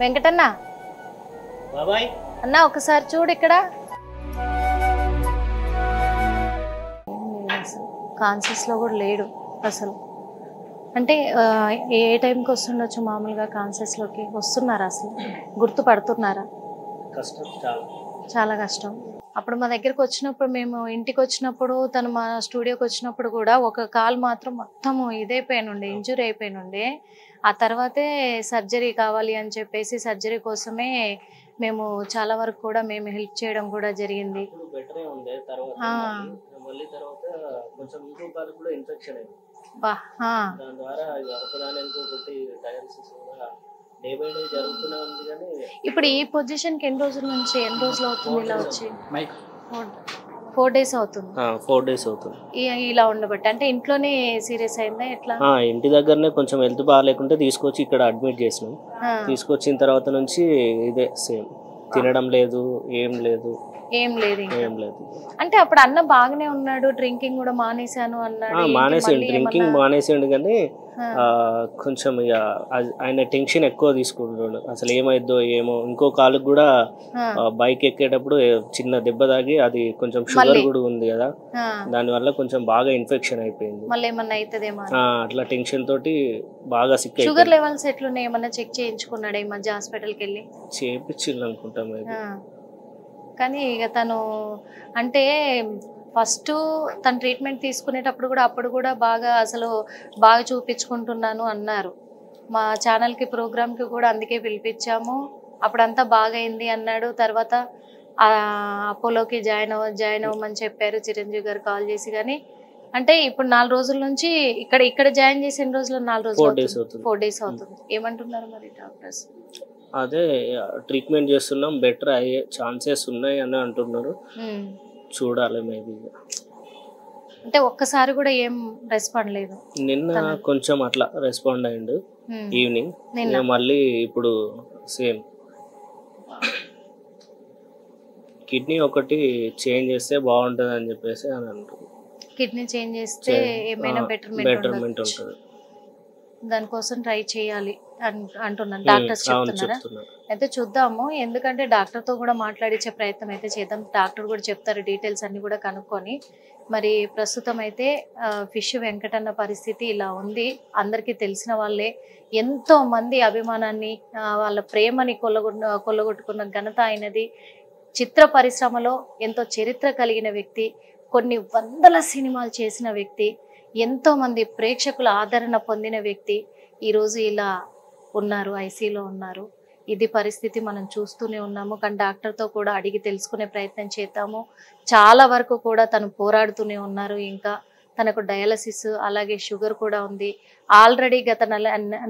వెంకటన్న బాబాయ్ అన్న ఒకసారి చూడు ఇక్కడ. కాన్షియస్లో కూడా లేడు అసలు. అంటే ఏ టైంకి వస్తుండొచ్చు మామూలుగా కాన్షియస్లోకి? వస్తున్నారా అసలు? గుర్తుపడుతున్నారా? కష్టం, చాలా కష్టం. అప్పుడు మా దగ్గరికి వచ్చినప్పుడు, మేము ఇంటికి వచ్చినప్పుడు, తను మా స్టూడియోకి వచ్చినప్పుడు కూడా ఒక కాల్ మాత్రం మొత్తం ఇదైపోయినుండే, ఇంజురీ అయిపోయినుండే. ఆ తర్వాతే సర్జరీ కావాలి అని చెప్పేసి సర్జరీ కోసమే మేము చాలా వరకు కూడా మేము హెల్ప్ చేయడం కూడా జరిగింది. ఇప్పుడు ఈ పొజిషన్ కి ఎన్ని రోజుల నుంచి, ఎన్ని రోజులు అవుతుంది ఇలా వచ్చి? 4 days అవుతుంది. 4 days అవుతుంది ఇలా ఉండబట్టి. అంటే ఇంట్లోనే సీరియస్ అయిందా ఎట్లా? ఇంటి దగ్గరనే కొంచెం హెల్త్ బాగాలేకుంటే తీసుకొచ్చి ఇక్కడ అడ్మిట్ చేసినాం. తీసుకొచ్చిన తర్వాత నుంచి ఇదే సేమ్, తినడం లేదు, ఏం లేదు. అంటే అప్పుడు అన్న బాగానే ఉన్నాడు, డ్రింకింగ్ కూడా మానేశాను అన్నాడు. మానేసాడు, డ్రింకింగ్ మానేసాడు, కానీ కొంచెం ఇక ఆయన టెన్షన్ ఎక్కువ తీసుకుంటున్నాడు. అసలు ఏమైద్దో ఏమో. ఇంకో కాలుకి కూడా బైక్ ఎక్కేటప్పుడు చిన్న దెబ్బ తాగి, అది కొంచెం షుగర్ కూడా ఉంది కదా, దానివల్ల కొంచెం బాగా ఇన్ఫెక్షన్ అయిపోయింది. అట్లా టెన్షన్ తోటి బాగా సిక్. షుగర్ లెవెల్స్ ఎట్లున్నాయి? ఏమన్నా చెక్ చేయించుకున్నాడు ఈ మధ్య హాస్పిటల్కి వెళ్ళి? చేయించింది అనుకుంటాం. కానీ ఇక తను అంటే ఫస్ట్ తను ట్రీట్మెంట్ తీసుకునేటప్పుడు కూడా అప్పుడు కూడా బాగా చూపించుకుంటున్నాను అన్నారు. మా ఛానల్కి ప్రోగ్రామ్కి కూడా అందుకే పిలిపించాము. అప్పుడంతా బాగా అయింది అన్నాడు. తర్వాత అపోలోకి జాయిన్ అవ్వమని చెప్పారు చిరంజీవి గారు కాల్ చేసి. కానీ అంటే ఇప్పుడు 4 రోజుల నుంచి ఇక్కడ జాయిన్ చేసి ఎన్ని రోజులు? 4 రోజులు, 4 days అవుతుంది. ఏమంటున్నారు మరి డాక్టర్స్? అదే ట్రీట్మెంట్ చేస్తున్నాం, బెటర్ అయ్యే ఛాన్సెస్ ఉన్నాయి అని అంటున్నారు. చూడాలి, మేబీ. అంటే ఒక్కసారి కూడా ఏం రెస్పాండ్ లేదు. నిన్న కొంచెం అట్లా రెస్పాండ్ అయ్యిండు ఈవినింగ్. మళ్ళీ ఇప్పుడు సేమ్. కిడ్నీ ఒకటి చేంజ్ చేస్తే బాగుంటుంది అని చెప్పేసి అని అంటారు. కిడ్నీ చేంజ్ చేస్తే ఏమైనా బెటర్మెంట్ ఉంటుంది, దానికోసం ట్రై చేయాలి అంటున్నాను. డాక్టర్స్ చెప్తున్నారా? అయితే చూద్దాము. ఎందుకంటే డాక్టర్తో కూడా మాట్లాడించే ప్రయత్నం అయితే చేద్దాం. డాక్టర్ కూడా చెప్తారు డీటెయిల్స్ అన్ని కూడా కనుక్కొని. మరి ప్రస్తుతం అయితే ఫిష్ వెంకటన్న పరిస్థితి ఇలా ఉంది. అందరికీ తెలిసిన వాళ్ళే, ఎంతో మంది అభిమానాన్ని, వాళ్ళ ప్రేమని కొల్లగొట్టుకున్న ఘనత అయినది. చిత్ర పరిశ్రమలో ఎంతో చరిత్ర కలిగిన వ్యక్తి, కొన్ని వందల సినిమాలు చేసిన వ్యక్తి, ఎంతో మంది ప్రేక్షకుల ఆదరణ పొందిన వ్యక్తి ఈరోజు ఇలా ఉన్నారు, ఐసీలో ఉన్నారు. ఇది పరిస్థితి మనం చూస్తూనే ఉన్నాము. కానీ డాక్టర్తో కూడా అడిగి తెలుసుకునే ప్రయత్నం చేద్దాము. చాలా వరకు కూడా తను పోరాడుతూనే ఉన్నారు. ఇంకా తనకు డయాలసిస్, అలాగే షుగర్ కూడా ఉంది. ఆల్రెడీ గత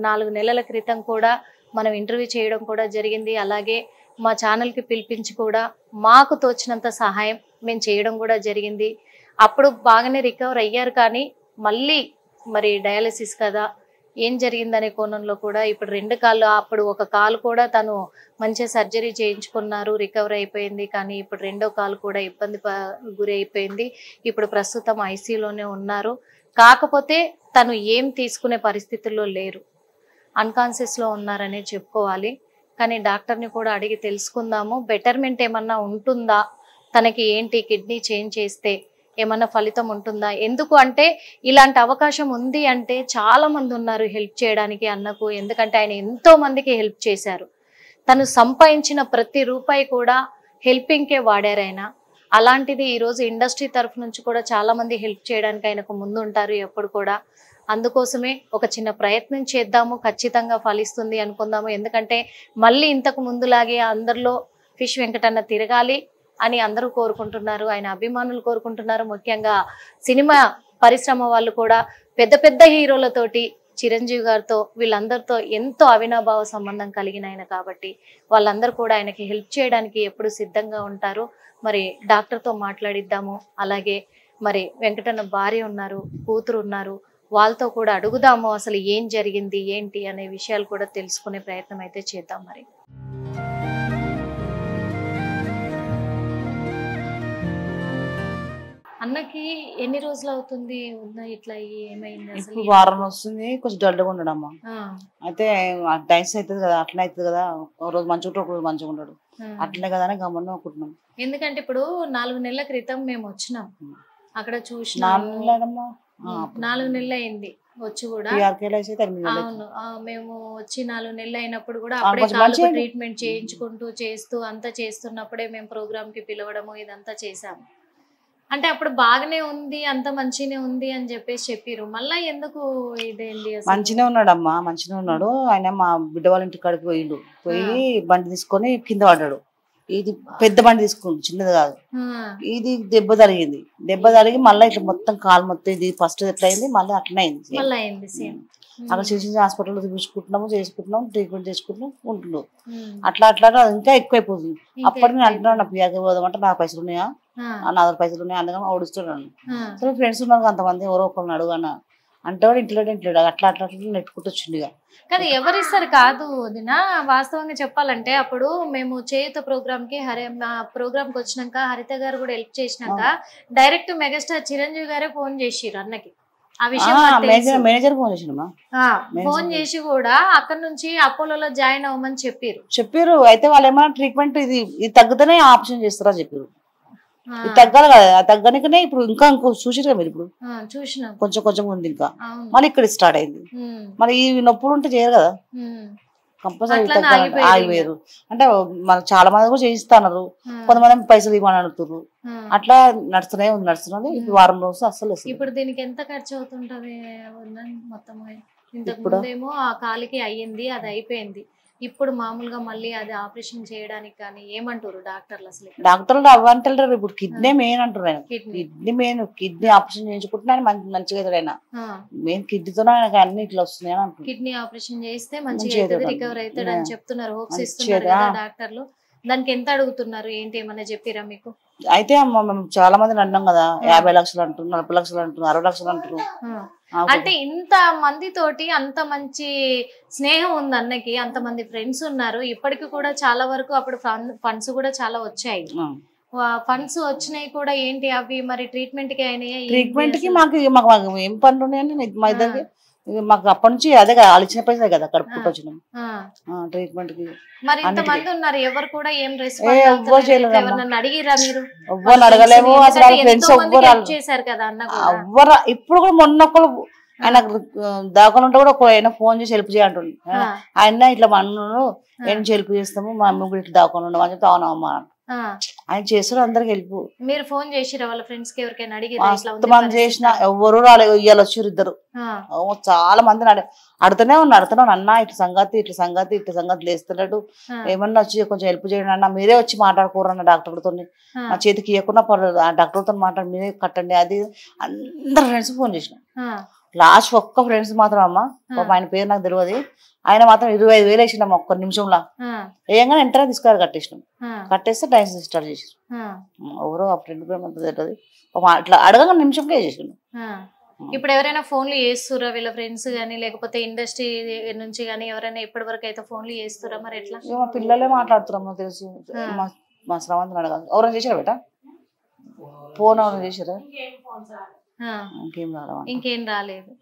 4 నెలల క్రితం కూడా మనం ఇంటర్వ్యూ చేయడం కూడా జరిగింది. అలాగే మా ఛానల్కి పిలిపించి కూడా మాకు తోచినంత సహాయం మేము చేయడం కూడా జరిగింది. అప్పుడు బాగానే రికవర్ అయ్యారు. కానీ మళ్ళీ మరి డయాలసిస్ కదా, ఏం జరిగిందనే కోణంలో కూడా ఇప్పుడు 2 కాళ్ళు, అప్పుడు ఒక కాలు కూడా తను మంచిగా సర్జరీ చేయించుకున్నారు, రికవర్ అయిపోయింది. కానీ ఇప్పుడు 2వ కాలు కూడా ఇబ్బంది గురి అయిపోయింది. ఇప్పుడు ప్రస్తుతం ఐసీలోనే ఉన్నారు. కాకపోతే తను ఏం తీసుకునే పరిస్థితుల్లో లేరు, అన్కాన్షియస్లో ఉన్నారనే చెప్పుకోవాలి. కానీ డాక్టర్ని కూడా అడిగి తెలుసుకుందాము. బెటర్మెంట్ ఏమన్నా ఉంటుందా, తనకి ఏంటి, కిడ్నీ చేంజ్ చేస్తే ఏమన్నా ఫలితం ఉంటుందా? ఎందుకు అంటే ఇలాంటి అవకాశం ఉంది అంటే చాలా మంది ఉన్నారు హెల్ప్ చేయడానికి అన్నకు. ఎందుకంటే ఆయన ఎంతో మందికి హెల్ప్ చేశారు. తను సంపాదించిన ప్రతి రూపాయి కూడా హెల్పింగ్కే వాడారు ఆయన. అలాంటిది ఈరోజు ఇండస్ట్రీ తరఫు నుంచి కూడా చాలా మంది హెల్ప్ చేయడానికి ఆయనకు ముందు ఉంటారు ఎప్పుడు కూడా. అందుకోసమే ఒక చిన్న ప్రయత్నం చేద్దాము, ఖచ్చితంగా ఫలిస్తుంది అనుకుందాము. ఎందుకంటే మళ్ళీ ఇంతకు ముందులాగే అందరిలో ఫిష్ వెంకటన్న తిరగాలి అని అందరూ కోరుకుంటున్నారు, ఆయన అభిమానులు కోరుకుంటున్నారు. ముఖ్యంగా సినిమా పరిశ్రమ వాళ్ళు కూడా పెద్ద పెద్ద హీరోలతోటి, చిరంజీవి గారితో, వీళ్ళందరితో ఎంతో అవినాభావ సంబంధం కలిగిన ఆయన కాబట్టి వాళ్ళందరూ కూడా ఆయనకి హెల్ప్ చేయడానికి ఎప్పుడు సిద్ధంగా ఉంటారు. మరి డాక్టర్తో మాట్లాడిద్దాము. అలాగే మరి వెంకటన్న భార్య ఉన్నారు, కూతురు ఉన్నారు, వాళ్ళతో కూడా అడుగుదాము అసలు ఏం జరిగింది ఏంటి అనే విషయాలు కూడా తెలుసుకునే ప్రయత్నం అయితే చేద్దాం. మరి అన్నకి ఎన్ని రోజులు అవుతుంది ఇట్లా ఏమైంది అసలు? ఇప్పుడు వారం వస్తుంది, కొంచెం డల్గా ఉండడమ్మా. అయితే టైమ్స్ అవుతుంది కదా, అట్లా అవుతుంది కదా, ఒక రోజు మంచిగా ఉంటాడు, ఒక రోజు మంచిగా ఉంటాడు, అట్లనే కదా అని గమ్మని అనుకుంటున్నాం. ఎందుకంటే ఇప్పుడు 4 నెలల క్రితం మేము వచ్చినాం, అక్కడ చూసినాము. 4 నెలలు అయింది వచ్చి కూడా. అవును, మేము వచ్చి 4 నెలలు అయినప్పుడు కూడా అప్పుడే కాళ్ళకు ట్రీట్మెంట్ చేయించుకుంటూ చేస్తూ అంతా చేస్తున్నప్పుడే మేము ప్రోగ్రామ్ కి పిలవడము ఇదంతా చేసాము. అంటే అప్పుడు బాగానే ఉంది, అంత మంచినే ఉంది అని చెప్పారు. మళ్ళా ఎందుకు ఇదేంటి? మంచినే ఉన్నాడమ్మా, మంచినే ఉన్నాడు. ఆయన మా బిడ్డ వాళ్ళ ఇంటి కాడికి పోయి బండి తీసుకొని కింద పడ్డాడు. ఇది పెద్ద బండి తీసుకుంటు, చిన్నది కాదు. ఇది దెబ్బ తగిలి మళ్ళీ ఇట్లా మొత్తం కాలు మొత్తం ఇది ఫస్ట్ ఎట్లా అయింది, మళ్ళీ అట్లనే అయింది. అక్కడ చిన్న చిన్న హాస్పిటల్లో చేసుకుంటున్నాము, ట్రీట్మెంట్ చేసుకుంటున్నాం, ఉంటున్నాం. అట్లా ఇంకా ఎక్కువైపోతుంది. అప్పటికి నేను అంటున్నాను, నా పియాకి పోదామంటే నా పైసలు ఉన్నాయా, నా దగ్గర పైసలు ఉన్నాయా, అందుకని ఓడిస్తున్నాను. సరే ఫ్రెండ్స్ ఉన్నారు అంతమంది, ఎవరో ఒకరిని అడుగునా అంటే వాడు ఇంట్లో అట్లా నెట్టుకుంటూ వచ్చింది. కానీ ఎవరిస్తారు కాదు వదినా, వాస్తవంగా చెప్పాలంటే అప్పుడు మేము చేయుత ప్రోగ్రామ్ కి ప్రోగ్రామ్ కి వచ్చినాక హరిత గారు కూడా హెల్ప్ చేసినాక డైరెక్ట్ మెగాస్టార్ చిరంజీవి గారే ఫోన్ చేసిర్రు అన్నకి. ఆ విషయం మేనేజర్ ఫోన్ చేసి కూడా అక్కడ నుంచి అపోలోలో జాయిన్ అవ్వమని చెప్పారు. అయితే వాళ్ళు ఏమైనా ట్రీట్మెంట్ ఇది తగ్గితేనే ఆప్షన్ చేస్తారా చెప్పారు. తగ్గాలి కదా, తగ్గనికనే ఇప్పుడు ఇంకా చూసిరు కదా మీరు, ఇప్పుడు కొంచెం కొంచెం ఉంది, ఇంకా మళ్ళీ ఇక్కడ స్టార్ట్ అయింది. మరి ఈ నొప్పులు ఉంటే చేయరు కదా, కంపల్సరీ ఆగిపోయారు. అంటే మన చాలా మంది కూడా చేయిస్తున్నారు, కొంతమంది పైసలు ఇవ్వని అడుగుతున్నారు. అట్లా నడుస్తున్నది. ఇప్పుడు వారం రోజులు అసలు. ఇప్పుడు దీనికి ఎంత ఖర్చు అవుతుంటది మొత్తం? ఇంతకు ముందేమో ఆ కాలికి అయ్యింది, అది అయిపోయింది. ఇప్పుడు మామూలుగా మళ్ళీ అది ఆపరేషన్ చేయడానికి కానీ ఏమంటారు డాక్టర్లు? అసలు డాక్టర్లు అవ్వంటారు. ఇప్పుడు కిడ్నీ మెయిన్ అంటారు, ఆయన కిడ్నీ ఆపరేషన్ చేయించుకుంటున్నా మంచిగా అవుతాడు. మెయిన్ కిడ్నీతోనే ఆయనకి అన్ని ఇట్లా వస్తున్నాయి అంటారు. కిడ్నీ ఆపరేషన్ చేస్తే మంచిగా రికవర్ అవుతాడు అని చెప్తున్నారు, హోప్స్ ఇస్తున్నారు కదా డాక్టర్లు. దానికి ఎంత అడుగుతున్నారు, ఏంటి ఏమన్నా చెప్పిరా మీకు? అయితే మేము చాలా మందిని అన్నాం కదా, 50 లక్షలు అంటున్నారు, 40 లక్షలు అంటున్నారు, 60 లక్షలు అంటున్నారు. అంటే ఇంత మంది తోటి అంత మంచి స్నేహం ఉంది అన్నకి, అంత మంది ఫ్రెండ్స్ ఉన్నారు. ఇప్పటికి కూడా చాలా వరకు అప్పుడు ఫండ్స్ కూడా చాలా వచ్చాయి. ఫండ్స్ వచ్చినాయి కూడా, ఏంటి అవి మరి ట్రీట్మెంట్ కి అయినాయి? ట్రీట్మెంట్ కి మాకు ఏం పనులు ఉన్నాయని మా ఇద్దరికి, మాకు అప్పటి నుంచి అదే కదా, వాళ్ళు ఇచ్చిన పైసే కదా కడుపుకుంటూ వచ్చినాం ట్రీట్మెంట్ కి. మరి ఇంతమంది ఉన్నారు, ఎవరు కూడా ఏం రెస్పాన్స్ అడిగిరా మీరు? ఎవ్వరు అడగలేము అసలు, ఫ్రెండ్స్ చేశారు కదా అన్న. ఎవ్వరు ఇప్పుడు కూడా మొన్న ఒకరు ఆయన దాకా ఉంటే కూడా ఆయన ఫోన్ చేసి హెల్ప్ చేయంటుండే. ఆయన ఇట్లా మన్ను ఏం హెల్ప్ చేస్తాము, మా అమ్మ కూడా ఇట్లా దాకా ఉండడం అని చెప్తే అవునమ్మా ఆయన చేస్తారు. అందరికి హెల్ప్. మీరు ఫోన్ చేసిరా వాళ్ళ ఫ్రెండ్స్ కి ఎవరికైనా? మంది చేసిన ఎవరు రాలేదు, ఇవాళ వచ్చారు ఇద్దరు. చాలా మందిని అడుగుతూనే ఉన్నాను, అన్న ఇట్లా సంగతి లేస్తున్నాడు, ఏమన్నా వచ్చి కొంచెం హెల్ప్ చేయండి అన్న, మీరే వచ్చి మాట్లాడుకోరు అన్న డాక్టర్లతో, నా చేతికి ఇవ్వకుండా పర్లేదు, ఆ డాక్టర్తో మాట్లాడి మీరే కట్టండి అది. అందరు ఫ్రెండ్స్ ఫోన్ చేసిన. లాస్ట్ ఒక్క ఫ్రెండ్స్ మాత్రం అమ్మ, ఆయన పేరు నాకు తెలియదు, ఆయన మాత్రం 25,000 వేసినాం ఒక్క నిమిషంలో. ఏయంగానే వెంటనే తీసుకురా కట్టేసినాం. కట్టేస్తే టైం స్టార్ట్ చేసారు. ఎవరో ఆ ఫ్రెండ్ పేరు అంత తెలియదు, అట్లా అడగగా నిమిషంకే చేసాను. ఇప్పుడు ఎవరైనా ఫోన్లు చేస్తురా వీళ్ళ ఫ్రెండ్స్ గానీ, లేకపోతే ఇండస్ట్రీ నుంచి గానీ ఎవరైనా ఇప్పటి వరకు అయితే ఫోన్లు చేస్తురా? మరి ఎట్లా? మా పిల్లలే మాట్లాడుతున్నాం తెలుసు. మా శ్రవంతిని అడగాలి, ఎవరైనా చేసారా బేట ఫోన్? ఎవరైనా చేసారా? ఇంకేం రాలేదు.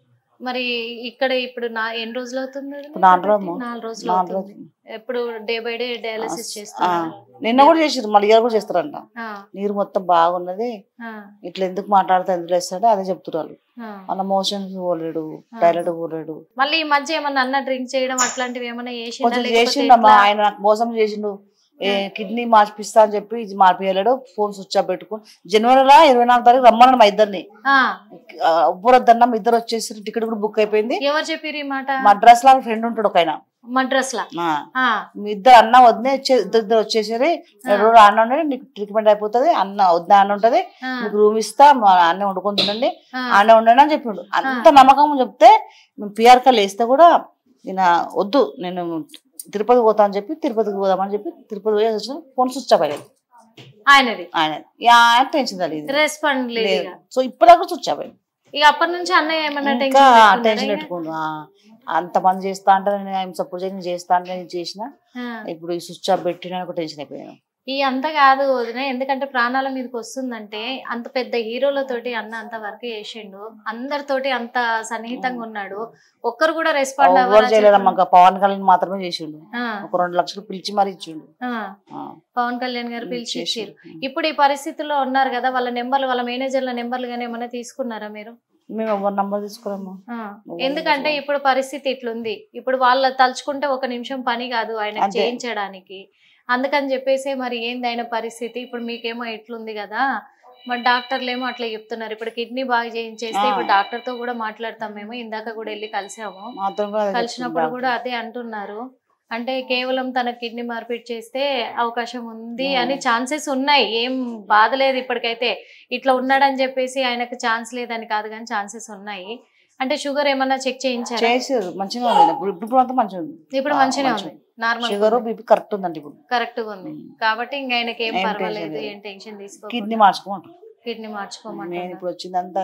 మరి ఇక్కడ ఇప్పుడు ఎన్ని రోజులు అవుతుంది? 4 రోజులు అవుతుంది. ఎప్పుడు డే బై డే డయాలసిస్ చేస్తారు. నిన్న కూడా చేసారు, మళ్ళీ ఇయర్ కూడా చేస్తారంట. నీరు మొత్తం బాగున్నది, ఇట్లా ఎందుకు మాట్లాడితే ఎందుకు వేస్తాడో అదే చెప్తున్నారు. మన మోషన్స్ పోలేడు, టాయిలెట్ పోలేడు. మళ్ళీ ఈ మధ్య ఏమన్నా అన్న డ్రింక్ చేయడం అట్లాంటివి ఏమన్నా చేసిండమ్మా. ఆయన నాకు మోసం చేసిండు, కిడ్నీ మార్పిస్తా అని చెప్పి మార్పియలేడు. ఫోన్ స్విచ్ ఆఫ్ పెట్టుకుని జనవరిలో 24వ తారీఖు రమ్మన్నాడు మా ఇద్దరిని. ఎవ్వరొద్దన్నా ఇద్దరు వచ్చేసి టికెట్ కూడా బుక్ అయిపోయింది. ఎవరు చెప్పారు ఈ మాట? మద్రాస్ లో ఫ్రెండ్ ఉంటాడు ఒక ఆయన, మద్రాస్ లో. మీ ఇద్దరు అన్న వద్దే ఇద్దరు వచ్చేసరి అన్న ఉండే, నీకు ట్రీట్మెంట్ అయిపోతుంది, అన్న వద్దా అన్న ఉంటది, మీకు రూమ్ ఇస్తా, అన్న వండుకొని తినండి, అన్న ఉండండి అని చెప్పిండు. అంత నమ్మకం చెప్తే మేము పిఆర్కల్ వేస్తే కూడా ఈయన వద్దు, నేను తిరుపతి పోతా అని చెప్పి తిరుపతికి పోదామని చెప్పి తిరుపతి పోయి వచ్చిన. ఫోన్ స్విచ్ ఆఫ్ అయ్యాడు ఆయన టెన్షన్ లేదు. సో ఇప్పటిదాకా స్విచ్ ఆఫ్ అయ్యాడు. అప్పటి నుంచి అన్నయ్య ఏమన్నా టెన్షన్ పెట్టుకుంటు, అంతమంది చేస్తా అంటే నేను సపోర్ట్ చేసి చేస్తా అంటే నేను చేసిన, ఇప్పుడు ఈ స్విచ్ ఆఫ్ పెట్టిన ఒక టెన్షన్ అయిపోయాను. ఈ అంత కాదు వదిన, ఎందుకంటే ప్రాణాల మీదకి వస్తుందంటే అంత పెద్ద హీరోలతోటి అన్న అంత వర్క్ చేసిండు, అందరితోటి అంత సన్నిహితంగా ఉన్నాడు, ఒక్కరు కూడా రెస్పాండ్ ఎవరు చేయలేదమ్మా. పవన్ కళ్యాణ్ మాత్రమే చేసిండు, ఒక 2 లక్షలు పిలిచి మరి ఇచ్చిండు. పవన్ కళ్యాణ్ గారు పిలిచి ఇచ్చారు. ఇప్పుడు ఈ పరిస్థితుల్లో ఉన్నారు కదా, వాళ్ళ నెంబర్లు, వాళ్ళ మేనేజర్ల నెంబర్లు కానీ ఏమైనా తీసుకున్నారా మీరు? మేము ఎవరు నంబర్ తీసుకురాము. ఎందుకంటే ఇప్పుడు పరిస్థితి ఇట్లుంది, ఇప్పుడు వాళ్ళ తలుచుకుంటే 1 నిమిషం పని కాదు ఆయన చేయించడానికి. అందుకని చెప్పేసి మరి ఏంది ఆయన పరిస్థితి, ఇప్పుడు మీకేమో ఇట్లుంది కదా, మరి డాక్టర్లు ఏమో అట్లా చెప్తున్నారు. ఇప్పుడు కిడ్నీ బాగా చేయించేస్తే ఇప్పుడు డాక్టర్ తో కూడా మాట్లాడతాం మేము, ఇందాక కూడా వెళ్ళి కలిసాము, కలిసినప్పుడు కూడా అదే అంటున్నారు. అంటే కేవలం తన కిడ్నీ మార్పిడి చేస్తే అవకాశం ఉంది అని ఛాన్సెస్ ఉన్నాయి, ఏం బాధ లేదు ఇప్పటికైతే. ఇట్లా ఉన్నాడని చెప్పేసి ఆయనకు ఛాన్స్ లేదని కాదు కానీ ఛాన్సెస్ ఉన్నాయి. అంటే షుగర్ ఏమన్నా చెక్ చేయించారు? మంచిగా ఉంది, ఇప్పుడు అంతా మంచిగా ఉంది, ఇప్పుడు మంచిగా ఉంది, నార్మల్ షుగర్ బీపీ కరెక్ట్ ఉందండి, ఇప్పుడు కరెక్ట్ గా ఉంది. కాబట్టి ఇంకా ఆయనకి ఏం పర్వాలేదు, ఏం టెన్షన్ తీసుకో. కిడ్నీ మార్చుకోమంటారు, కిడ్నీ మార్చుకోమంటారు. నేను ఇప్పుడు వచ్చిందంతా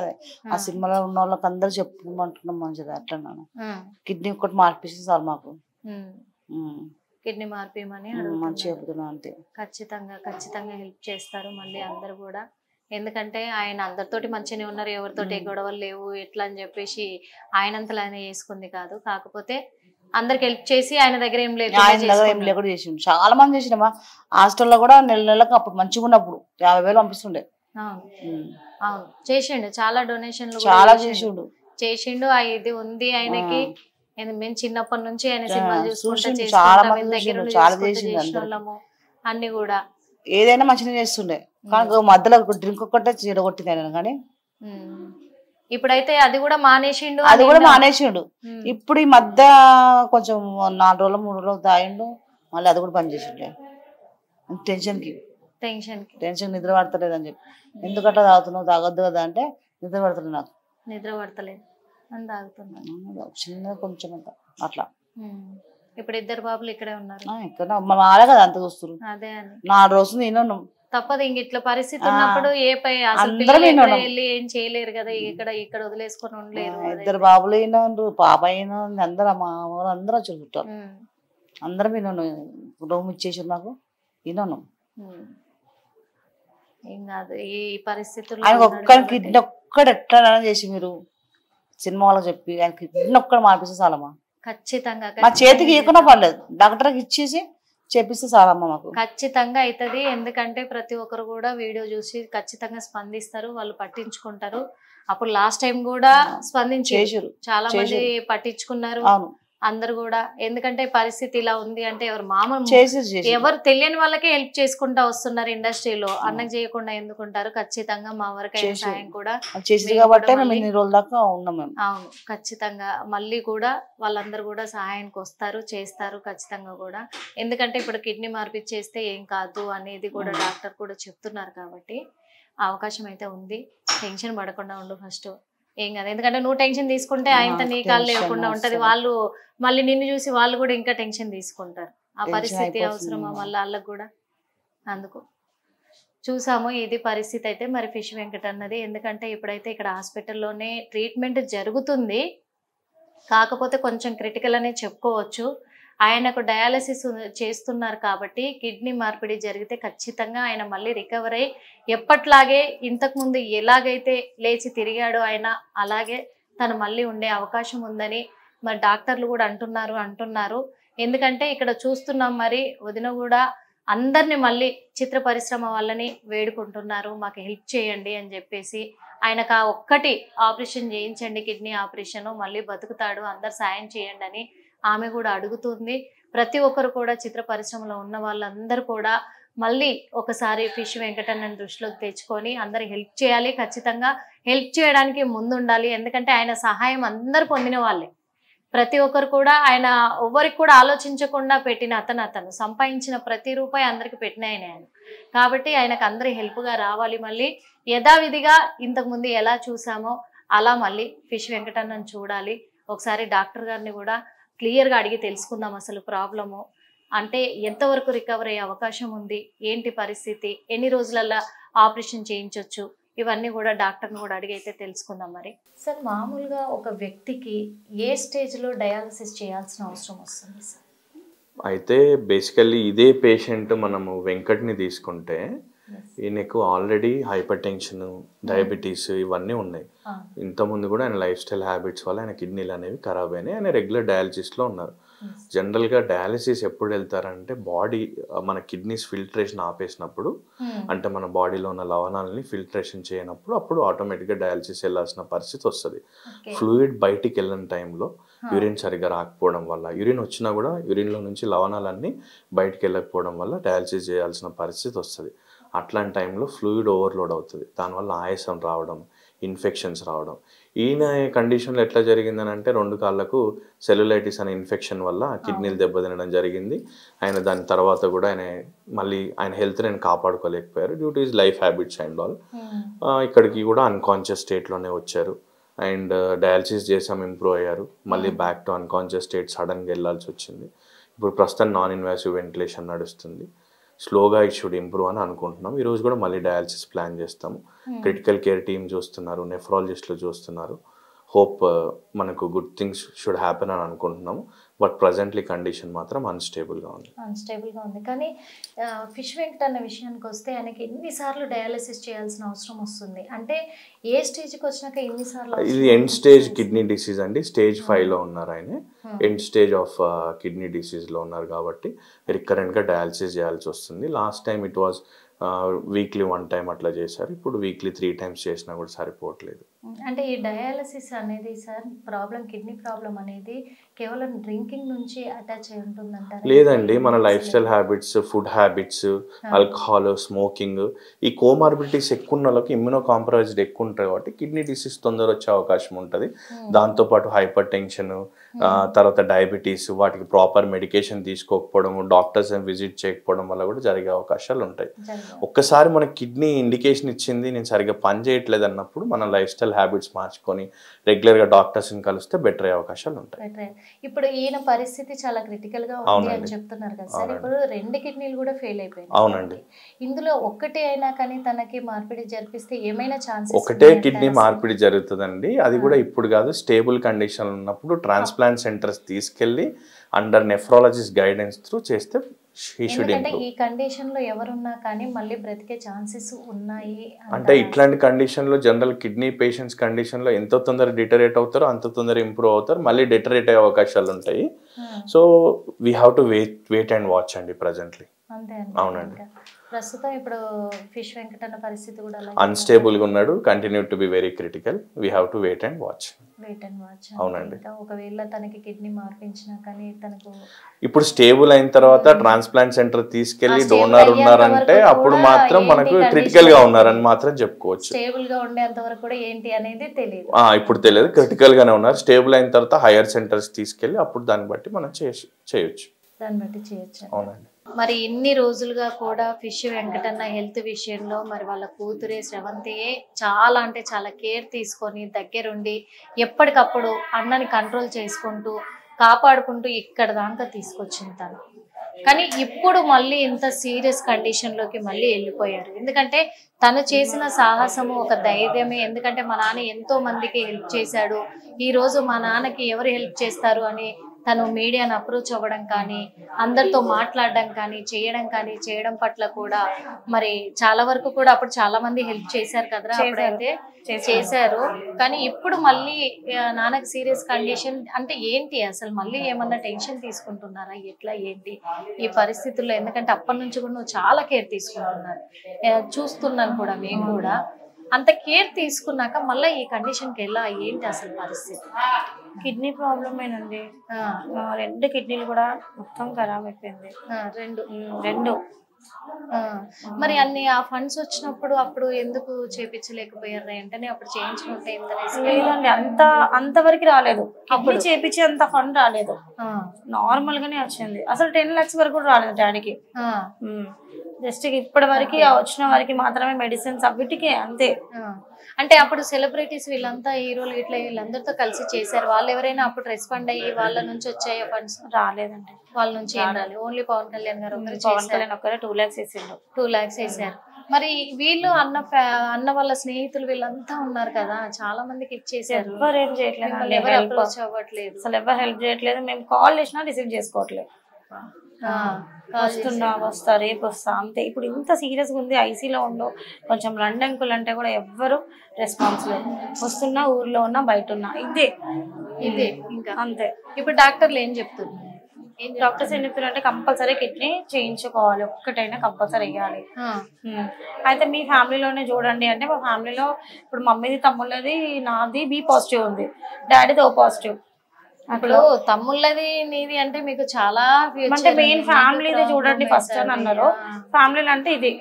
ఆ సినిమాలో ఉన్న వాళ్ళకి అందరూ చెప్పుకోమంటున్నాం మంచిగా. అట్లా కిడ్నీ ఒకటి మార్పిస్తే చాలు మాకు, కిడ్నీ మార్పిమని మంచిగా చెప్తున్నా అంతే. ఖచ్చితంగా ఖచ్చితంగా హెల్ప్ చేస్తారు మళ్ళీ అందరు కూడా. ఎందుకంటే ఆయన అందరితోటి మంచిగానే ఉన్నారు, ఎవరితోటి గొడవలు లేవు ఎట్లా అని చెప్పేసి ఆయనంతలో ఆయన చేసుకుంది కాదు. కాకపోతే అందరికి హెల్ప్ చేసి ఆయన దగ్గర ఏం లేదు, ఆయన దగ్గర ఏం లేకుండా చేసిండు. చాలా మంది చేసినమా హాస్టల్లో కూడా నెలకు అప్పుడు మంచిగా ఉన్నప్పుడు 50,000 పంపిస్తుండే. అవును చేసిండు, చాలా డొనేషన్లు చాలా చేసిండు. ఇది ఉంది ఆయనకి. మేము చిన్నప్పటి నుంచి ఆయన సినిమాలు చూసుకుంటూ అన్ని కూడా ఏదైనా మంచిగా చేస్తుండే, కానీ మధ్యలో డ్రింక్ ఒక్కటే చెడగొట్టింది ఆయన. కానీ ఇప్పుడైతే అది కూడా మానేసిండు, ఇప్పుడు ఈ మధ్య కొంచెం 4 రోజులు 3 రోజులు తాగిండు, మళ్ళీ అది కూడా పని చేసిండే. టెన్షన్ నిద్ర పడతలేదని చెప్పి, ఎందుకట్లా తాగుతున్నావు, తాగొద్దు కదా అంటే నిద్ర పడతలేదు, నాకు నిద్ర పడతలేదు అని తాగుతున్నాను చిన్న కొంచెం అట్లా. ఇప్పుడు 2 బాబులు ఇక్కడే ఉన్నారు, ఇక్కడ మాలే కదా అంత చూస్తారు. అదే అని 4 రోజులు నేను తప్పదు, ఇంక ఇట్లా పరిస్థితి ఉన్నప్పుడు వెళ్ళి ఏం చేయలేరు కదా, ఇక్కడ వదిలేసుకొని ఉండలేరు. 2 బాబులు అయినా పాప అయినా అందరూ మా ఊరు అందరూ వచ్చి చుట్టారు, అందరం విన్నాను. రూమ్ ఇచ్చేసి నాకు విన్నాను. ఏం కాదు ఈ పరిస్థితుల్లో ఆయన ఒక్కడికి కిడ్నీ ఒక్కడు ఎట్లా చేసి మీరు సినిమా వాళ్ళకి చెప్పి ఆయన కిడ్నీ ఒక్కడు మార్పిస్తే చాలమ్మా. ఖచ్చితంగా మా చేతికి ఇవ్వకుండా పర్లేదు, డాక్టర్కి ఇచ్చేసి చేపిస్తే చాలమ్మా మాకు. ఖచ్చితంగా అవుతుంది. ఎందుకంటే ప్రతి ఒక్కరు కూడా వీడియో చూసి ఖచ్చితంగా స్పందిస్తారు, వాళ్ళు పట్టించుకుంటారు. అప్పుడు లాస్ట్ టైం కూడా స్పందించారు, చాలా మంది పట్టించుకున్నారు అందరు కూడా. ఎందుకంటే పరిస్థితి ఇలా ఉంది అంటే ఎవరు తెలియని వాళ్ళకే హెల్ప్ చేసుకుంటా వస్తున్నారు ఇండస్ట్రీలో, అన్నకు చేయకుండా ఎందుకుంటారు. ఖచ్చితంగా మా వరకైనా సాయం కూడా అవును ఖచ్చితంగా మళ్ళీ కూడా వాళ్ళందరూ కూడా సహాయానికి వస్తారు, చేస్తారు ఖచ్చితంగా కూడా. ఎందుకంటే ఇప్పుడు కిడ్నీ మార్పిచ్చేస్తే ఏం కాదు అనేది కూడా డాక్టర్ కూడా చెప్తున్నారు కాబట్టి అవకాశం అయితే ఉంది. టెన్షన్ పడకుండా ఉండు ఫస్ట్, ఏం కాదు. ఎందుకంటే నువ్వు టెన్షన్ తీసుకుంటే ఆయనతో నీ కాళ్ళు లేకుండా ఉంటది, వాళ్ళు మళ్ళీ నిన్ను చూసి వాళ్ళు కూడా ఇంకా టెన్షన్ తీసుకుంటారు. ఆ పరిస్థితి అవసరమా మళ్ళీ వాళ్ళకు కూడా. అందుకు చూసాము ఇది పరిస్థితి అయితే మరి ఫిష్ వెంకట్ అన్నది. ఎందుకంటే ఇప్పుడైతే ఇక్కడ హాస్పిటల్లోనే ట్రీట్మెంట్ జరుగుతుంది, కాకపోతే కొంచెం క్రిటికల్ అనే చెప్పుకోవచ్చు. ఆయనకు డయాలసిస్ చేస్తున్నారు కాబట్టి కిడ్నీ మార్పిడి జరిగితే ఖచ్చితంగా ఆయన మళ్ళీ రికవర్ అయ్యి ఎప్పట్లాగే ఇంతకుముందు ఎలాగైతే లేచి తిరిగాడో ఆయన అలాగే తను మళ్ళీ ఉండే అవకాశం ఉందని మరి డాక్టర్లు కూడా అంటున్నారు. ఎందుకంటే ఇక్కడ చూస్తున్నాం మరి వదిన కూడా అందరిని మళ్ళీ చిత్ర పరిశ్రమ వాళ్ళని వేడుకుంటున్నారు, మాకు హెల్ప్ చేయండి అని చెప్పేసి. ఆయనకు ఆ ఒక్కటి ఆపరేషన్ చేయించండి, కిడ్నీ ఆపరేషన్, మళ్ళీ బతుకుతాడు, అందరు సాయం చేయండి అని ఆమె కూడా అడుగుతుంది. ప్రతి ఒక్కరు కూడా చిత్ర పరిశ్రమలో ఉన్న వాళ్ళందరూ కూడా మళ్ళీ ఒకసారి ఫిష్ వెంకటన్నని దృష్టిలోకి తెచ్చుకొని అందరు హెల్ప్ చేయాలి. ఖచ్చితంగా హెల్ప్ చేయడానికి ముందుండాలి. ఎందుకంటే ఆయన సహాయం అందరు పొందిన వాళ్ళే, ప్రతి ఒక్కరు కూడా ఆయన ఎవ్వరికి కూడా ఆలోచించకుండా పెట్టిన అతను సంపాదించిన ప్రతి రూపాయి అందరికి పెట్టిన ఆయన. కాబట్టి ఆయనకు అందరి హెల్ప్గా రావాలి. మళ్ళీ యథావిధిగా ఇంతకుముందు ఎలా చూసామో అలా మళ్ళీ ఫిష్ వెంకటన్నని చూడాలి. ఒకసారి డాక్టర్ గారిని కూడా క్లియర్గా అడిగి తెలుసుకుందాం అసలు ప్రాబ్లము అంటే ఎంతవరకు రికవర్ అయ్యే అవకాశం ఉంది, ఏంటి పరిస్థితి, ఎన్ని రోజులల్లో ఆపరేషన్ చేయించవచ్చు, ఇవన్నీ కూడా డాక్టర్ని కూడా అడిగి అయితే తెలుసుకుందాం. మరి సార్ మామూలుగా ఒక వ్యక్తికి ఏ స్టేజ్లో డయాలసిస్ చేయాల్సిన అవసరం వస్తుంది సార్? అయితే బేసికల్లీ ఇదే పేషెంట్ మనము వెంకట్ని తీసుకుంటే ఈయనకు ఆల్రెడీ హైపర్ టెన్షన్, డయాబెటీస్ ఇవన్నీ ఉన్నాయి. ఇంతకుముందు కూడా ఆయన లైఫ్ స్టైల్ హ్యాబిట్స్ వల్ల ఆయన కిడ్నీలు అనేవి ఖరాబ్ అయినాయి. ఆయన రెగ్యులర్ డయాలసిస్లో ఉన్నారు. జనరల్గా డయాలసిస్ ఎప్పుడు వెళ్తారంటే బాడీ మన కిడ్నీస్ ఫిల్టరేషన్ ఆపేసినప్పుడు, అంటే మన బాడీలో ఉన్న లవణాలని ఫిల్టరేషన్ చేయనప్పుడు అప్పుడు ఆటోమేటిక్గా డయాలసిస్ వెళ్ళాల్సిన పరిస్థితి వస్తుంది. ఫ్లూయిడ్ బయటికి వెళ్ళిన టైంలో యూరిన్ సరిగ్గా రాకపోవడం వల్ల, యూరిన్ వచ్చినా కూడా యూరిన్లో నుంచి లవణాలన్నీ బయటికి వెళ్ళకపోవడం వల్ల డయాలసిస్ చేయాల్సిన పరిస్థితి వస్తుంది. అట్లాంటి టైంలో ఫ్లూయిడ్ ఓవర్లోడ్ అవుతుంది. దానివల్ల ఆయాసం రావడం, ఇన్ఫెక్షన్స్ రావడం. ఈయన కండిషన్లో ఎట్లా జరిగిందని అంటే 2 కాళ్ళకు సెల్యులైటిస్ అనే ఇన్ఫెక్షన్ వల్ల కిడ్నీలు దెబ్బతినడం జరిగింది. ఆయన దాని తర్వాత కూడా ఆయన హెల్త్ని ఆయన కాపాడుకోలేకపోయారు due to his life habits and all. ఇక్కడికి కూడా అన్కాన్షియస్ స్టేట్లోనే వచ్చారు. అండ్ డయాలసిస్ చేసాం, ఇంప్రూవ్ అయ్యారు. మళ్ళీ బ్యాక్ టు అన్కాన్షియస్ స్టేట్ సడన్గా వెళ్ళాల్సి వచ్చింది. ఇప్పుడు ప్రస్తుతం నాన్ ఇన్వాసివ్ వెంటిలేషన్ నడుస్తుంది. స్లోగా ఇట్ షుడ్ ఇంప్రూవ్ అని అనుకుంటున్నాం. ఈరోజు కూడా మళ్ళీ డయాలసిస్ ప్లాన్ చేస్తాము. క్రిటికల్ కేర్ టీమ్ చూస్తున్నారు, నెఫ్రాలజిస్టులు చూస్తున్నారు. హోప్ మనకు గుడ్ థింగ్స్ షుడ్ హ్యాపెన్ అని అనుకుంటున్నాము. బట్ ప్రజెంట్లీ కండిషన్ మాత్రం అన్స్టేబుల్గా ఉంది. కానీ ఫిష్ వెంకట్ అన్న విషయానికి వస్తే ఆయనకి ఎన్నిసార్లు డయాలసిస్ చేయాల్సిన అవసరం వస్తుంది? అంటే ఏ స్టేజ్కి వచ్చినాక ఎన్నిసార్లు? ఇది ఎండ్ స్టేజ్ కిడ్నీ డిసీజ్ అండి. స్టేజ్ 5లో ఉన్నారు ఆయన. ఎండ్ స్టేజ్ ఆఫ్ కిడ్నీ డిసీజ్లో ఉన్నారు కాబట్టి రికరెంట్గా డయాలసిస్ చేయాల్సి వస్తుంది. Last time it was weekly 1 time అట్లా చేశారు. ఇప్పుడు వీక్లీ 3 టైమ్స్ చేసినా కూడా సరిపోవట్లేదు. అంటే ఈ డయాలసిస్ అనేది సార్ కిడ్నీ ప్రాబ్లం అనేది కేవలం డ్రింకింగ్ నుంచి అటాచ్ అయి ఉంటుందంటారా? లేదండి, మన life style habits, food habits, alcohol, smoking, ఈ కోమార్బిడిటీస్ ఎక్కువ ఉన్న వాళ్ళకి ఇమ్యూనో కాంప్రమైజ్డ్ ఎక్కువ ఉంటాయి కాబట్టి కిడ్నీ డిసీజ్ తొందర వచ్చే అవకాశం ఉంటుంది. దాంతోపాటు హైపర్ టెన్షన్, తర్వాత డయాబెటీస్, వాటికి ప్రాపర్ మెడికేషన్ తీసుకోకపోవడం, డాక్టర్స్ విజిట్ చేయకపోవడం వల్ల కూడా జరిగే అవకాశాలు ఉంటాయి. ఒక్కసారి మన కిడ్నీ ఇండికేషన్ ఇచ్చింది నేను సరిగ్గా పని చేయట్లేదు అన్నప్పుడు మన లైఫ్ స్టైల్ హ్యాబిట్స్ మార్చుకొని రెగ్యులర్గా డాక్టర్స్ని కలిస్తే బెటర్ అయ్యే అవకాశాలు ఉంటాయి. ఇప్పుడు ఈయన పరిస్థితి చాలా క్రిటికల్ గా ఉంది అని చెప్తున్నారు కదా సార్. ఇప్పుడు 2 కిడ్నీలు కూడా ఫెయిల్ అయిపోయాయి. అవునండి. ఇందులో ఒక్కటే అయినా కానీ తనకి మార్పిడి జరిపిస్తే ఏమైనా ఛాన్సెస్? ఒకటే కిడ్నీ మార్పిడి జరుగుతుందండి. అది కూడా ఇప్పుడు కాదు, స్టేబుల్ కండిషన్ ఉన్నప్పుడు ట్రాన్స్ప్లాంట్ సెంటర్స్ తీసుకెళ్లి అండర్ నెఫ్రాలజిస్ట్ గైడెన్స్ త్రూ చేస్తే ఈ కండిషన్ లో ఎవరున్నా కానీ మళ్ళీ బ్రతికే ఛాన్సెస్ ఉన్నాయి. అంటే ఇట్లాంటి కండిషన్ లో జనరల్ కిడ్నీ పేషెంట్స్ కండిషన్ లో ఎంత తొందర డిటరేట్ అవుతారో అంత తొందర ఇంప్రూవ్ అవుతారు, మళ్ళీ డిటరేట్ అయ్యే అవకాశాలు ఉంటాయి. So we have to wait and watch అండి ప్రెజెంట్లీ. అవునండి. ప్రస్తుతం ఇప్పుడు ఫిష్ వెంకట్ అన్న పరిస్థితి కూడా అన్స్టేబుల్ గా ఉన్నాడు. Continue to be very critical. We have to wait and watch. అవునండి. ఒకవేళ తనకి కిడ్నీ మార్పించినా కానీ తనకు ఇప్పుడు స్టేబుల్ అయిన తర్వాత ట్రాన్స్ప్లాంట్ సెంటర్ తీసుకెళ్లి డోనర్ ఉన్నారంటే అప్పుడు మాత్రం మనకు క్రిటికల్ గా ఉన్నారని మాత్రం చెప్పుకోవచ్చు. స్టేబుల్ గా ఉండేంత వరకు కూడా ఏంటి అనేది తెలియదు. ఇప్పుడు తెలియదు, క్రిటికల్ గానే ఉన్నారు. స్టేబుల్ అయిన తర్వాత హైయర్ సెంటర్స్ తీసుకెళ్లి అప్పుడు దాన్ని బట్టి మనం చేయొచ్చు. అవునండి. మరి ఇన్ని రోజులుగా కూడా ఫిష్ వెంకటన్న హెల్త్ విషయంలో మరి వాళ్ళ కూతురే శ్రవంతియే చాలా అంటే చాలా కేర్ తీసుకొని దగ్గరుండి ఎప్పటికప్పుడు అన్నని కంట్రోల్ చేసుకుంటూ కాపాడుకుంటూ ఇక్కడ దాకా తీసుకొచ్చింది తను. కానీ ఇప్పుడు మళ్ళీ ఇంత సీరియస్ కండిషన్లోకి మళ్ళీ వెళ్ళిపోయారు. ఎందుకంటే తను చేసిన సాహసము ఒక ధైర్యమే. ఎందుకంటే మా నాన్న ఎంతో మందికి హెల్ప్ చేశాడు, ఈరోజు మా నాన్నకి ఎవరు హెల్ప్ చేస్తారు అని తను మీడియాను అప్రోచ్ అవ్వడం కానీ, అందరితో మాట్లాడడం కానీ, చేయడం పట్ల కూడా మరి చాలా వరకు కూడా అప్పుడు చాలా మంది హెల్ప్ చేశారు కదరా, అప్పుడైతే చేశారు. కానీ ఇప్పుడు మళ్ళీ నాన్నకి సీరియస్ కండిషన్ అంటే ఏంటి అసలు? మళ్ళీ ఏమన్నా టెన్షన్ తీసుకుంటున్నారా? ఎట్లా ఏంటి ఈ పరిస్థితుల్లో? ఎందుకంటే అప్పటి నుంచి కూడా నువ్వు చాలా కేర్ తీసుకుంటున్నారు, చూస్తున్నాను కూడా మేము కూడా. అంత కేర్ తీసుకున్నాక మళ్ళీ ఈ కండిషన్కి ఎలా ఏంటి అసలు పరిస్థితి? కిడ్నీ ప్రాబ్లమేనండి. 2 కిడ్నీలు కూడా మొత్తం ఖరాబ్ అయిపోయింది. రెండు. మరి అన్ని ఆ ఫండ్స్ వచ్చినప్పుడు అప్పుడు ఎందుకు చేపించలేకపోయారు? వెంటనే అప్పుడు చేయించుకుంటే లేదండి, అంతవరకు రాలేదు. అప్పుడు చేపించే అంత ఫండ్ రాలేదు, నార్మల్ గానే వచ్చింది. అసలు 10 lakhs వరకు కూడా రాలేదు డాడీకి. జస్ట్ ఇప్పటి వరకు వచ్చిన వారికి మాత్రమే మెడిసిన్స్ అవిటికే అంతే. అంటే అప్పుడు సెలబ్రిటీస్ వీళ్ళంతా హీరోలు ఇట్లా వీళ్ళందరితో కలిసి చేశారు. వాళ్ళు ఎవరైనా అప్పుడు రెస్పాండ్ అయ్యి వాళ్ళ నుంచి వచ్చాయో ఫండ్స్? రాలేదండి, వాళ్ళ నుంచి ఏం రాలేదు. ఓన్లీ పవన్ కళ్యాణ్ గారు ఒకరే 2 lakhs వేసిండు. 2 lakhs వేసారు. మరి వీళ్ళు అన్న వాళ్ళ స్నేహితులు వీళ్ళంతా ఉన్నారు కదా, చాలా మందికి ఇచ్చేసారు. ఎవరు ఏం చేయట్లేదు, ఎవరు అప్రోచ్ అవ్వట్లేదు, అసలు ఎవరు హెల్ప్ చేయట్లేదు. మేము కాల్ చేసినా రిసీవ్ చేసుకోవట్లేదు. వస్తున్నా వస్తా రేపు వస్తా అంతే. ఇప్పుడు ఇంత సీరియస్గా ఉంది, ఐసీలో ఉండు, కొంచెం రండి అంకుల్ అంటే కూడా ఎవ్వరు రెస్పాన్స్ లేదు. వస్తున్నా, ఊర్లో ఉన్నా, బయట ఉన్నా, ఇదే ఇంకా అంతే. ఇప్పుడు డాక్టర్లు ఏం చెప్తున్నారు? డాక్టర్స్ ఏం చెప్తున్నారంటే కంపల్సరీ కిడ్నీ చేయించుకోవాలి, ఒక్కటైనా కంపల్సరీ వేయాలి. అయితే మీ ఫ్యామిలీలోనే చూడండి అంటే, మా ఫ్యామిలీలో ఇప్పుడు మమ్మీది తమ్ముళ్ళది నాది బి పాజిటివ్ ఉంది, డాడీది ఓ పాజిటివ్. ఇప్పుడు తమ్ముళ్ళది నీది అంటే మీకు చాలా అంటే మెయిన్ ఫ్యామిలీది చూడండి ఫస్ట్ అని అన్నారు. ఫ్యామిలీలో అంటే ఇది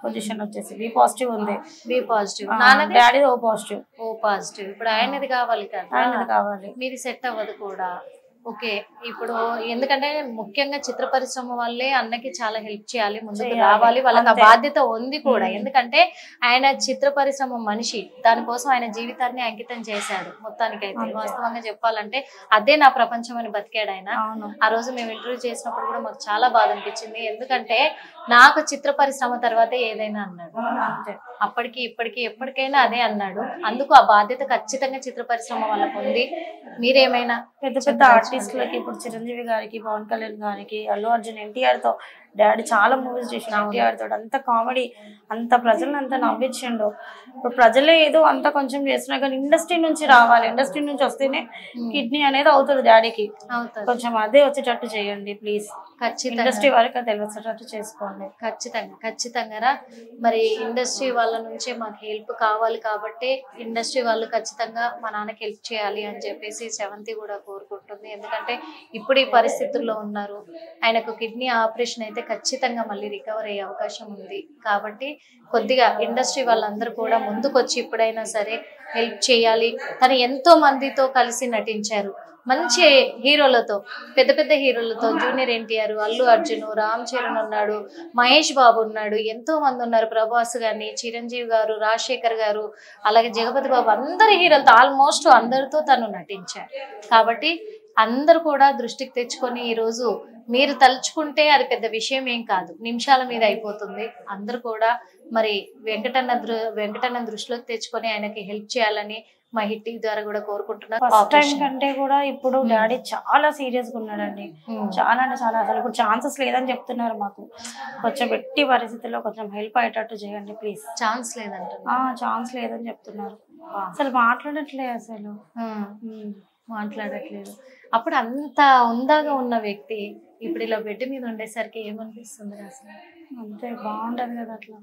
పొజిషన్ వచ్చేసి బి పాజిటివ్ ఉంది, బి పాజిటివ్, డాడీది ఓ పాజిటివ్. O positive. ఇప్పుడు ఆయనది కావాలి కదా, ఆయనది కావాలి, మీది సెట్ అవ్వదు కూడా. ఓకే, ఇప్పుడు ఎందుకంటే ముఖ్యంగా చిత్ర పరిశ్రమ వాళ్ళే అన్నకి చాలా హెల్ప్ చేయాలి, ముందుకు రావాలి, వాళ్ళకి ఆ బాధ్యత ఉంది కూడా. ఎందుకంటే ఆయన చిత్ర పరిశ్రమ మనిషి, దానికోసం ఆయన జీవితాన్ని అంకితం చేశాడు మొత్తానికైతే. వాస్తవంగా చెప్పాలంటే అదే నా ప్రపంచం అని బతికాడు ఆయన. ఆ రోజు మేము ఇంటర్వ్యూ చేసినప్పుడు కూడా మాకు చాలా బాధ అనిపించింది, ఎందుకంటే నాకు చిత్ర పరిశ్రమ తర్వాతే ఏదైనా అన్నాడు. అప్పటికి ఇప్పటికి ఎప్పటికైనా అదే అన్నాడు. అందుకు ఆ బాధ్యత ఖచ్చితంగా చిత్ర పరిశ్రమ వాళ్ళకు ఉంది. మీరేమైనా పెద్ద పెద్ద ఆర్టిస్టులకి, ఇప్పుడు చిరంజీవి గారికి, పవన్ కళ్యాణ్ గారికి, అల్లు అర్జున్, ఎన్టీఆర్ తో డాడీ చాలా మూవీస్ చేసిండు, ఎన్టీఆర్ తోటి అంత కామెడీ, అంత ప్రజలను అంత నవ్వించిండు. ఇప్పుడు ప్రజలే ఏదో అంత కొంచెం చేస్తున్నా కానీ ఇండస్ట్రీ నుంచి రావాలి, ఇండస్ట్రీ నుంచి వస్తేనే కిడ్నీ అనేది అవుతుంది డాడీకి. కొంచెం అదే వచ్చేటట్టు చేయండి ప్లీజ్, ఇండస్ట్రీ వరకు తెలిసేటట్టు చేసుకోండి. ఖచ్చితంగా మరి ఇండస్ట్రీ వాళ్ళ నుంచే మాకు హెల్ప్ కావాలి కాబట్టి ఇండస్ట్రీ వాళ్ళు ఖచ్చితంగా మా నాన్నకి హెల్ప్ చేయాలి అని చెప్పేసి సెవంతి కూడా కోరుకుంటుంది. ఎందుకంటే ఇప్పుడు ఈ పరిస్థితుల్లో ఉన్నారు, ఆయనకు కిడ్నీ ఆపరేషన్ అయితే ఖచ్చితంగా మళ్ళీ రికవర్ అయ్యే అవకాశం ఉంది. కాబట్టి కొద్దిగా ఇండస్ట్రీ వాళ్ళందరూ కూడా ముందుకొచ్చి ఇప్పుడైనా సరే హెల్ప్ చేయాలి. తను ఎంతో మందితో కలిసి నటించారు, మంచి హీరోలతో, పెద్ద పెద్ద హీరోలతో, జూనియర్ ఎన్టీఆర్, అల్లు అర్జున్, రామ్ చరణ్ ఉన్నాడు, మహేష్ బాబు ఉన్నాడు, ఎంతో మంది ఉన్నారు, ప్రభాస్ గారిని, చిరంజీవి గారు, రాజశేఖర్ గారు, అలాగే జగపతి బాబు, అందరి హీరోలతో ఆల్మోస్ట్ అందరితో తను నటించాడు. కాబట్టి అందరూ కూడా దృష్టికి తెచ్చుకొని ఈరోజు మీరు తలుచుకుంటే అది పెద్ద విషయం ఏం కాదు, నిమిషాల మీద అయిపోతుంది. అందరూ కూడా మరి వెంకటన్న దృష్టిలోకి తెచ్చుకొని ఆయనకి హెల్ప్ చేయాలని మా హిట్ ద్వారా కూడా కోరుకుంటున్నాను. ఫస్ట్ టైం కంటే కూడా ఇప్పుడు డాడీ చాలా సీరియస్ గా ఉన్నాడండి, చాలా అంటే చాలా. అసలు ఇప్పుడు ఛాన్సెస్ లేదని చెప్తున్నారు మాకు, కొంచెం ఎట్టి పరిస్థితుల్లో కొంచెం హెల్ప్ అయ్యేటట్టు చేయండి ప్లీజ్. ఛాన్స్ లేదంట, ఛాన్స్ లేదని చెప్తున్నారు. అసలు మాట్లాడట్లేదు. అప్పుడు అంత ఉందాగా ఉన్న వ్యక్తి ఇప్పుడు ఇలా బెడ్ మీద ఉండేసరికి ఏమనిపిస్తుంది అసలు? అంతే బాగుంటది కదా అట్లా.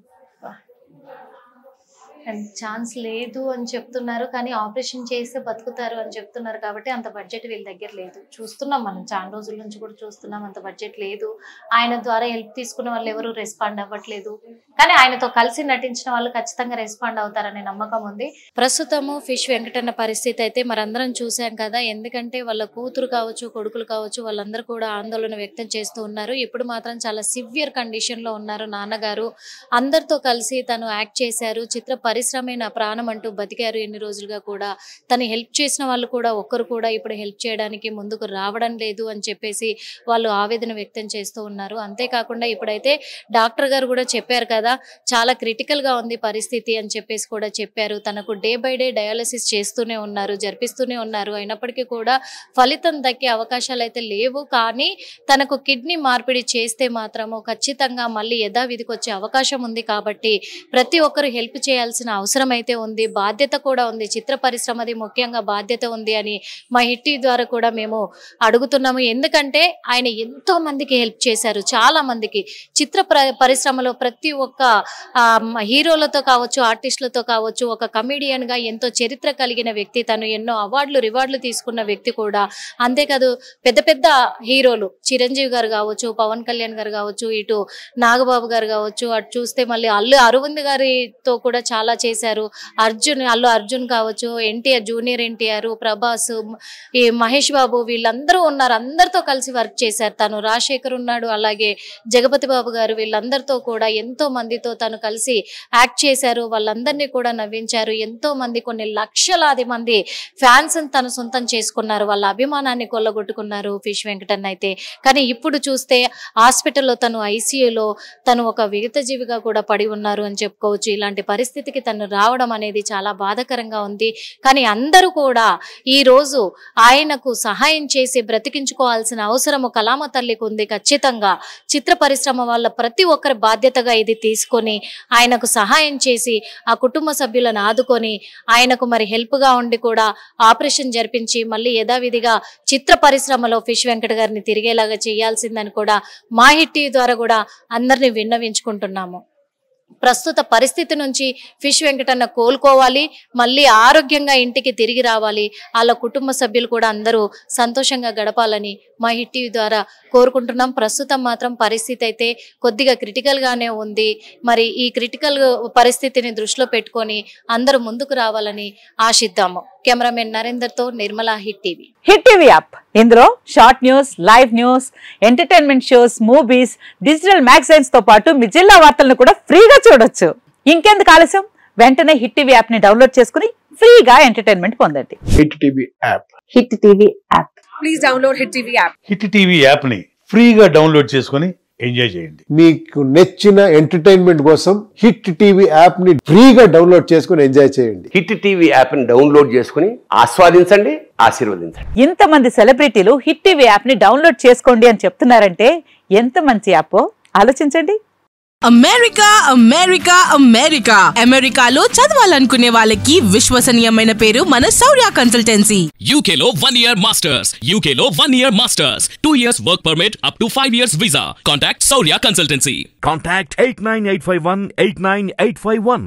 ఛాన్స్ లేదు అని చెప్తున్నారు, కానీ ఆపరేషన్ చేస్తే బతుకుతారు అని చెప్తున్నారు. కాబట్టి అంత బడ్జెట్ వీళ్ళ దగ్గర లేదు. చూస్తున్నాం, మనం చాలా రోజుల నుంచి కూడా చూస్తున్నాం, అంత బడ్జెట్ లేదు. ఆయన ద్వారా హెల్ప్ తీసుకున్న వాళ్ళు ఎవరు రెస్పాండ్ అవ్వట్లేదు, కానీ ఆయనతో కలిసి నటించిన వాళ్ళు ఖచ్చితంగా రెస్పాండ్ అవుతారనే నమ్మకం ఉంది. ప్రస్తుతము ఫిష్ వెంకటన్న పరిస్థితి అయితే మనందరం చూసాం కదా. ఎందుకంటే వాళ్ళ కూతురు కావచ్చు, కొడుకులు కావచ్చు, వాళ్ళందరూ కూడా ఆందోళన వ్యక్తం చేస్తూ ఉన్నారు. ఇప్పుడు మాత్రం చాలా సివియర్ కండిషన్ లో ఉన్నారు నాన్నగారు. అందరితో కలిసి తను యాక్ట్ చేశారు, చిత్ర పరిశ్రమే నా ప్రాణం అంటూ బతికారు ఎన్ని రోజులుగా కూడా. తను హెల్ప్ చేసిన వాళ్ళు కూడా ఒక్కరు కూడా ఇప్పుడు హెల్ప్ చేయడానికి ముందుకు రావడం లేదు అని చెప్పేసి వాళ్ళు ఆవేదన వ్యక్తం చేస్తూ ఉన్నారు. అంతేకాకుండా ఇప్పుడైతే డాక్టర్ గారు కూడా చెప్పారు కదా, చాలా క్రిటికల్ గా ఉంది పరిస్థితి అని చెప్పేసి కూడా చెప్పారు. తనకు డే బై డే డయాలసిస్ చేస్తూనే ఉన్నారు, జరిపిస్తూనే ఉన్నారు. అయినప్పటికీ కూడా ఫలితం దక్కే అవకాశాలు అయితే లేవు. కానీ తనకు కిడ్నీ మార్పిడి చేస్తే మాత్రము ఖచ్చితంగా మళ్ళీ యథావిధికి వచ్చే అవకాశం ఉంది. కాబట్టి ప్రతి ఒక్కరు హెల్ప్ చేయాల్సిన అవసరం అయితే ఉంది, బాధ్యత కూడా ఉంది. చిత్ర పరిశ్రమది ముఖ్యంగా బాధ్యత ఉంది అని మా హిట్టి ద్వారా కూడా మేము అడుగుతున్నాము. ఎందుకంటే ఆయన ఎంతో మందికి హెల్ప్ చేశారు, చాలా మందికి. చిత్ర పరిశ్రమలో ప్రతి ఒక్క హీరోలతో కావచ్చు, ఆర్టిస్టులతో కావచ్చు, ఒక కమెడియన్ గా ఎంతో చరిత్ర కలిగిన వ్యక్తి తను. ఎన్నో అవార్డులు రివార్డులు తీసుకున్న వ్యక్తి కూడా. అంతేకాదు పెద్ద పెద్ద హీరోలు, చిరంజీవి గారు కావచ్చు, పవన్ కళ్యాణ్ గారు కావచ్చు, ఇటు నాగబాబు గారు కావచ్చు, అటు చూస్తే మళ్ళీ అల్లు అరవింద్ గారితో కూడా చాలా చేశారు. అల్లు అర్జున్ కావచ్చు, ఎన్టీఆర్, జూనియర్ ఎన్టీఆర్, ప్రభాస్, ఈ మహేష్ బాబు, వీళ్ళందరూ ఉన్నారు. అందరితో కలిసి వర్క్ చేశారు తను. రాజశేఖర్ ఉన్నాడు, అలాగే జగపతి బాబు గారు, వీళ్ళందరితో కూడా ఎంతో మందితో తను కలిసి యాక్ట్ చేశారు. వాళ్ళందరినీ కూడా నవ్వించారు. ఎంతో మంది, కొన్ని లక్షలాది మంది ఫ్యాన్స్ తను సొంతం చేసుకున్నారు, వాళ్ళ అభిమానాన్ని కొల్లగొట్టుకున్నారు ఫిష్ వెంకటన్న అయితే. కానీ ఇప్పుడు చూస్తే హాస్పిటల్లో తను, ఐసీయూలో తను ఒక విగతజీవిగా కూడా పడి ఉన్నారు అని చెప్పుకోవచ్చు. ఇలాంటి పరిస్థితికి దగ్గరికి తను రావడం అనేది చాలా బాధాకరంగా ఉంది. కానీ అందరూ కూడా ఈ రోజు ఆయనకు సహాయం చేసి బ్రతికించుకోవాల్సిన అవసరము కళామ తల్లికి ఉంది. ఖచ్చితంగా చిత్ర పరిశ్రమ వాళ్ళ ప్రతి ఒక్కరి బాధ్యతగా ఇది తీసుకొని ఆయనకు సహాయం చేసి ఆ కుటుంబ సభ్యులను ఆదుకొని ఆయనకు మరి హెల్ప్ గా ఉండి కూడా ఆపరేషన్ జరిపించి మళ్ళీ యథావిధిగా చిత్ర పరిశ్రమలో ఫిష్ వెంకట గారిని తిరిగేలాగా చేయాల్సిందని కూడా మా హిట్ టీవీ ద్వారా కూడా అందరినీ విన్నవించుకుంటున్నాము. ప్రస్తుత పరిస్థితి నుంచి ఫిష్ వెంకటన్న కోలుకోవాలి, మళ్ళీ ఆరోగ్యంగా ఇంటికి తిరిగి రావాలి, వాళ్ళ కుటుంబ సభ్యులు కూడా అందరూ సంతోషంగా గడపాలని మా హిట్ టీవీ ద్వారా కోరుకుంటున్నాం. ప్రస్తుతం మాత్రం పరిస్థితి అయితే కొద్దిగా క్రిటికల్ గానే ఉంది. మరి ఈ క్రిటికల్ పరిస్థితిని దృష్టిలో పెట్టుకొని అందరూ ముందుకు రావాలని ఆశిద్దాము. కెమెరామెన్ నరేందర్ తో Nirmala, hit TV. Hit TV app ఇందులో short news, live news, entertainment shows, movies, digital magazines తో పాటు మీ జిల్లా వార్తలను కూడా ఫ్రీగా చూడొచ్చు. ఇంకెందుకు ఆలస్యం, వెంటనే హిట్ టీవీ యాప్ ని డౌన్లోడ్ చేసుకుని ఫ్రీగా ఎంటర్టైన్మెంట్ పొందండి. Hit TV app. Hit TV app. Please download hit TV app. Hit TV app ని ఫ్రీగా డౌన్లోడ్ చేసుకుని ఎంజాయ్ చేయండి. మీకు నచ్చిన ఎంటర్టైన్మెంట్ కోసం హిట్ టీవీ యాప్ ని ఫ్రీగా డౌన్లోడ్ చేసుకుని ఎంజాయ్ చేయండి. హిట్ టీవీ యాప్ ని డౌన్లోడ్ చేసుకుని ఆస్వాదించండి, ఆశీర్వదించండి. ఇంతమంది సెలబ్రిటీలు హిట్ టీవీ యాప్ ని డౌన్లోడ్ చేసుకోండి అని చెప్తున్నారంటే ఎంత మంచి యాప్ ఆలోచించండి. అమెరికా అమెరికా అమెరికా అమెరికాలో చదవాలనుకునే వాళ్ళకి విశ్వసనీయమైన పేరు మన శౌర్య కన్సల్టెన్సీ. UK లో 1 year masters, UK లో 1 year masters, 2 years work permit up to 5 years visa. Contact Saurya Consultancy. Contact 89851 89851.